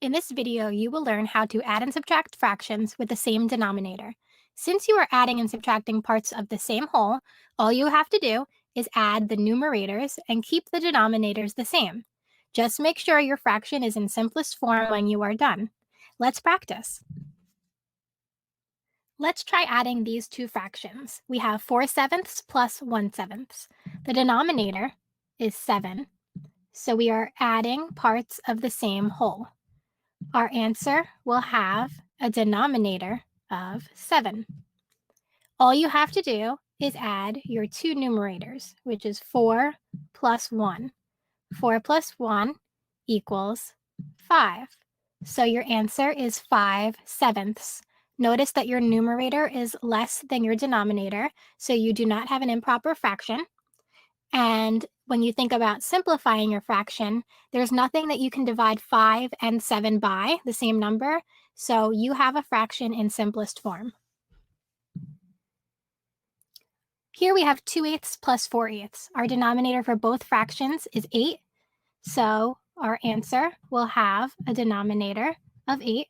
In this video, you will learn how to add and subtract fractions with the same denominator. Since you are adding and subtracting parts of the same whole, all you have to do is add the numerators and keep the denominators the same. Just make sure your fraction is in simplest form when you are done. Let's practice. Let's try adding these two fractions. We have 4/7 plus 1/7. The denominator is 7, so we are adding parts of the same whole. Our answer will have a denominator of 7. All you have to do is add your two numerators, which is 4 plus 1. 4 plus 1 equals 5. So your answer is 5/7. Notice that your numerator is less than your denominator, so you do not have an improper fraction. And when you think about simplifying your fraction, there's nothing that you can divide 5 and 7 by, the same number, so you have a fraction in simplest form. Here we have 2/8 plus 4/8. Our denominator for both fractions is 8, so our answer will have a denominator of 8.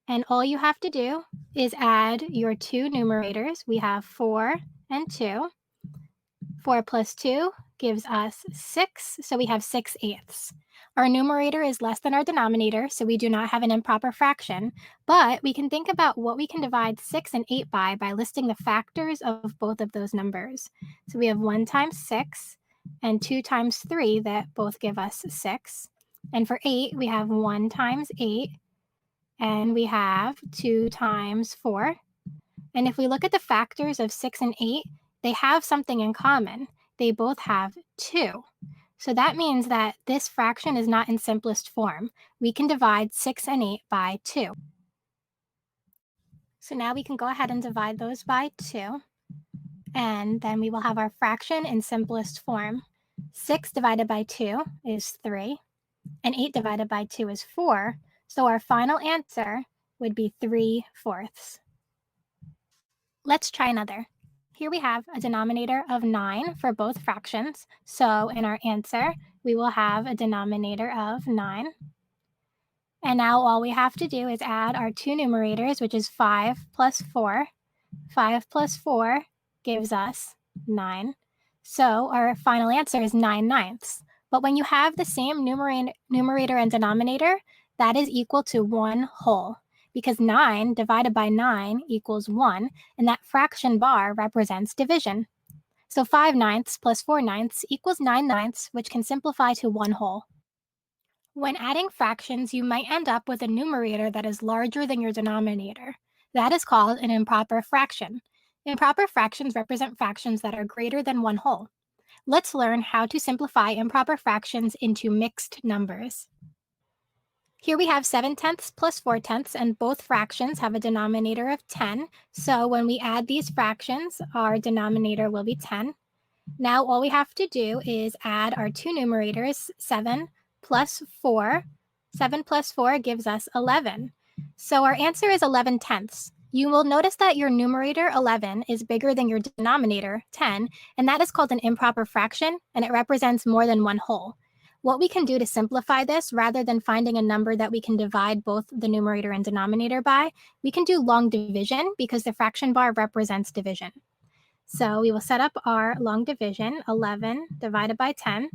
And all you have to do is add your two numerators. We have 4 and 2. 4 plus 2 gives us 6, so we have 6/8. Our numerator is less than our denominator, so we do not have an improper fraction, but we can think about what we can divide 6 and 8 by listing the factors of both of those numbers. So we have 1 times 6 and 2 times 3 that both give us 6. And for 8, we have 1 times 8, and we have 2 times 4. And if we look at the factors of 6 and 8, they have something in common. They both have 2. So that means that this fraction is not in simplest form. We can divide 6 and 8 by 2. So now we can go ahead and divide those by 2. And then we will have our fraction in simplest form. 6 divided by 2 is 3. And 8 divided by 2 is 4. So our final answer would be 3/4. Let's try another. Here we have a denominator of 9 for both fractions. So in our answer, we will have a denominator of 9. And now all we have to do is add our two numerators, which is 5 plus 4. 5 plus 4 gives us 9. So our final answer is 9/9. But when you have the same numerator and denominator, that is equal to one whole, because 9 divided by 9 equals 1, and that fraction bar represents division. So 5/9 plus 4/9 equals 9/9, which can simplify to one whole. When adding fractions, you might end up with a numerator that is larger than your denominator. That is called an improper fraction. Improper fractions represent fractions that are greater than one whole. Let's learn how to simplify improper fractions into mixed numbers. Here we have 7/10 plus 4/10, and both fractions have a denominator of 10. So when we add these fractions, our denominator will be 10. Now all we have to do is add our two numerators, 7 plus 4. 7 plus 4 gives us 11. So our answer is 11/10. You will notice that your numerator 11 is bigger than your denominator 10, and that is called an improper fraction, and it represents more than one whole. What we can do to simplify this, rather than finding a number that we can divide both the numerator and denominator by, we can do long division because the fraction bar represents division. So we will set up our long division, 11 divided by 10,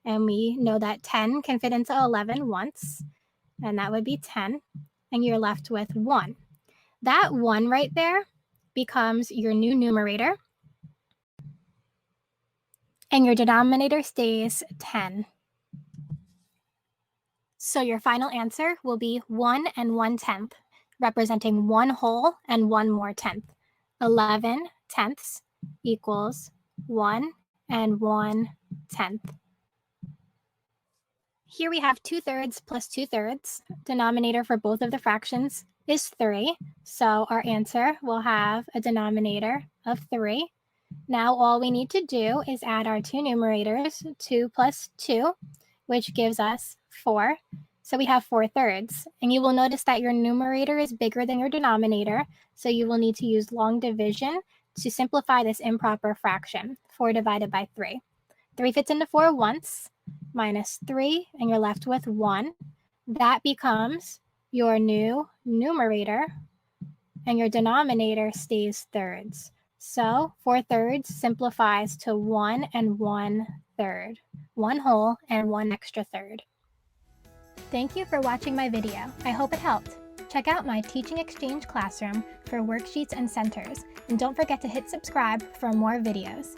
and we know that 10 can fit into 11 once, and that would be 10, and you're left with 1. That 1 right there becomes your new numerator, and your denominator stays 10. So your final answer will be 1 and 1/10, representing one whole and one more tenth. 11/10 equals 1 and 1/10. Here we have 2/3 plus 2/3. Denominator for both of the fractions is 3. So our answer will have a denominator of 3. Now all we need to do is add our two numerators, 2 plus 2, which gives us 4. So we have 4/3. And you will notice that your numerator is bigger than your denominator, so you will need to use long division to simplify this improper fraction, 4 divided by 3. 3 fits into 4 once, minus 3, and you're left with 1. that becomes your new numerator, and your denominator stays thirds. So 4 thirds simplifies to 1 and 1/3, 1 whole and 1 extra third. Thank you for watching my video. I hope it helped. Check out my Teaching Exchange classroom for worksheets and centers, and don't forget to hit subscribe for more videos.